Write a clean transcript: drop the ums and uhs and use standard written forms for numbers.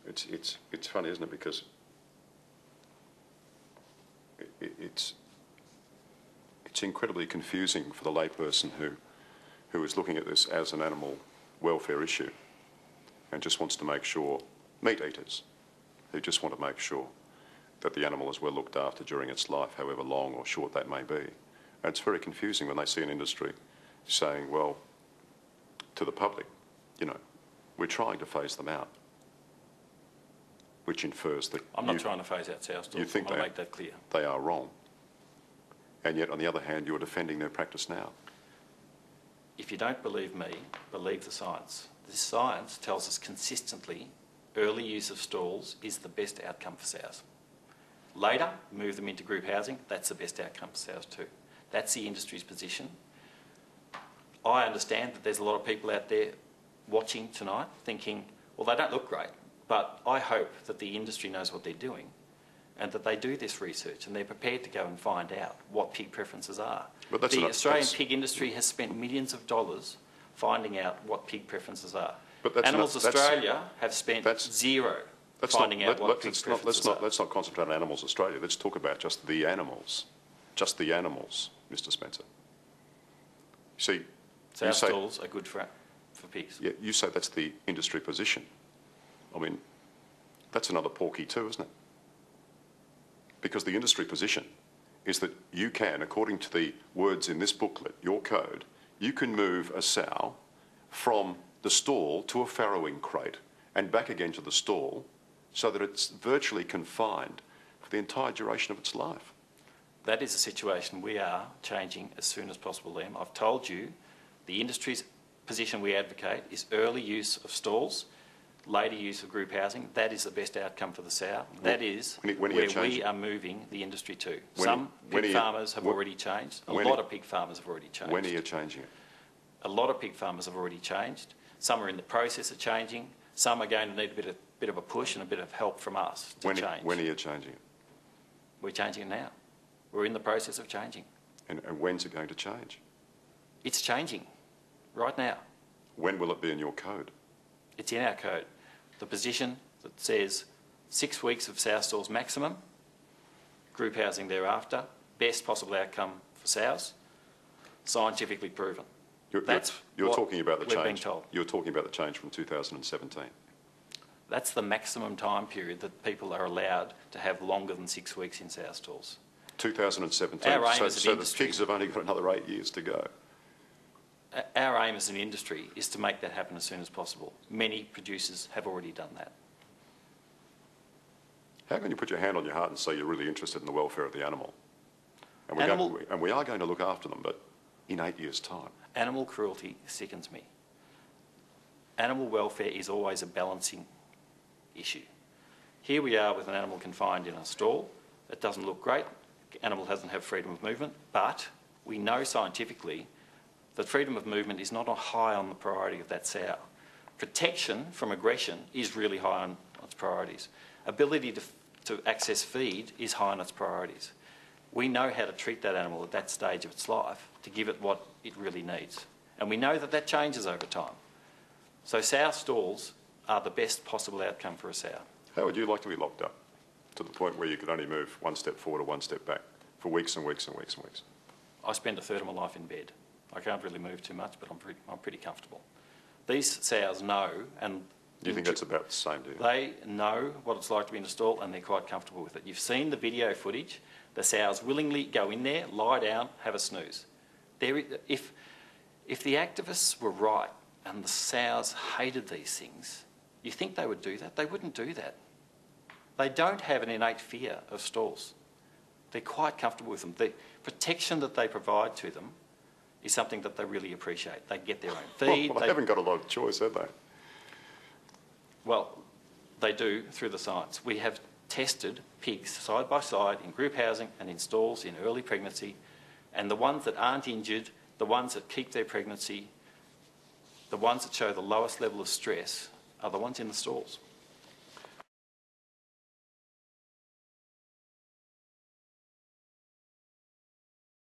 it's funny, isn't it? Because it's incredibly confusing for the layperson who is looking at this as an animal welfare issue and just wants to make sure, meat eaters who just want to make sure that the animal is well looked after during its life, however long or short that may be. And it's very confusing when they see an industry saying, well, to the public, you know, we're trying to phase them out, which infers that I'm not trying to phase out sow stalls. You think I want to make that clear. They are wrong. And yet, on the other hand, you're defending their practice now. If you don't believe me, believe the science. The science tells us consistently early use of stalls is the best outcome for sows. Later, move them into group housing, that's the best outcome for sows too. That's the industry's position. I understand that there's a lot of people out there watching tonight thinking, well, they don't look great, but I hope that the industry knows what they're doing and that they do this research and they're prepared to go and find out what pig preferences are. But that's the Australian pig industry has spent millions of dollars finding out what pig preferences are. But Animals Australia have spent zero finding out what pig preferences are. Let's not concentrate on Animals Australia. Let's talk about just the animals, Mr. Spencer. You see, sow stalls are good for pigs. Yeah, you say that's the industry position. I mean, that's another porky too, isn't it? Because the industry position is that you can, according to the words in this booklet, your code, you can move a sow from the stall to a farrowing crate and back again to the stall so that it's virtually confined for the entire duration of its life. That is a situation we are changing as soon as possible, Liam. I've told you the industry's position we advocate is early use of stalls, later use of group housing. That is the best outcome for the sow. That is where we are moving the industry to. Some pig farmers have already changed. A lot of pig farmers have already changed. When are you changing it? A lot of pig farmers have already changed. Some are in the process of changing. Some are going to need a bit of a push and a bit of help from us to change. When are you changing it? We're changing it now. We're in the process of changing. And when's it going to change? It's changing right now. When will it be in your code? It's in our code. The position that says 6 weeks of sow stalls maximum, group housing thereafter, best possible outcome for sows, scientifically proven. You're talking about the change. Being told. You're talking about the change from 2017. That's the maximum time period that people are allowed to have longer than 6 weeks in sow stalls. 2017. Our aim so the pigs have only got another 8 years to go. Our aim as an industry is to make that happen as soon as possible. Many producers have already done that. How can you put your hand on your heart and say you're really interested in the welfare of the animal? And we are going to look after them, but in 8 years' time. Animal cruelty sickens me. Animal welfare is always a balancing issue. Here we are with an animal confined in a stall. It doesn't look great. Animal doesn't have freedom of movement, but we know scientifically that freedom of movement is not high on the priority of that sow. Protection from aggression is really high on its priorities. Ability to access feed is high on its priorities. We know how to treat that animal at that stage of its life to give it what it really needs. And we know that that changes over time. So sow stalls are the best possible outcome for a sow. How would you like to be locked up to the point where you could only move one step forward or one step back for weeks and weeks and weeks and weeks? I spend a third of my life in bed. I can't really move too much, but I'm pretty comfortable. These sows know, and you think that's about the same, do you? They know what it's like to be in a stall and they're quite comfortable with it. You've seen the video footage. The sows willingly go in there, lie down, have a snooze. If the activists were right and the sows hated these things, you think they would do that? They wouldn't do that. They don't have an innate fear of stalls. They're quite comfortable with them. The protection that they provide to them is something that they really appreciate. They get their own feed. Well, they haven't got a lot of choice, have they? Well, they do through the science. We have tested pigs side by side in group housing and in stalls in early pregnancy, and the ones that aren't injured, the ones that keep their pregnancy, the ones that show the lowest level of stress are the ones in the stalls.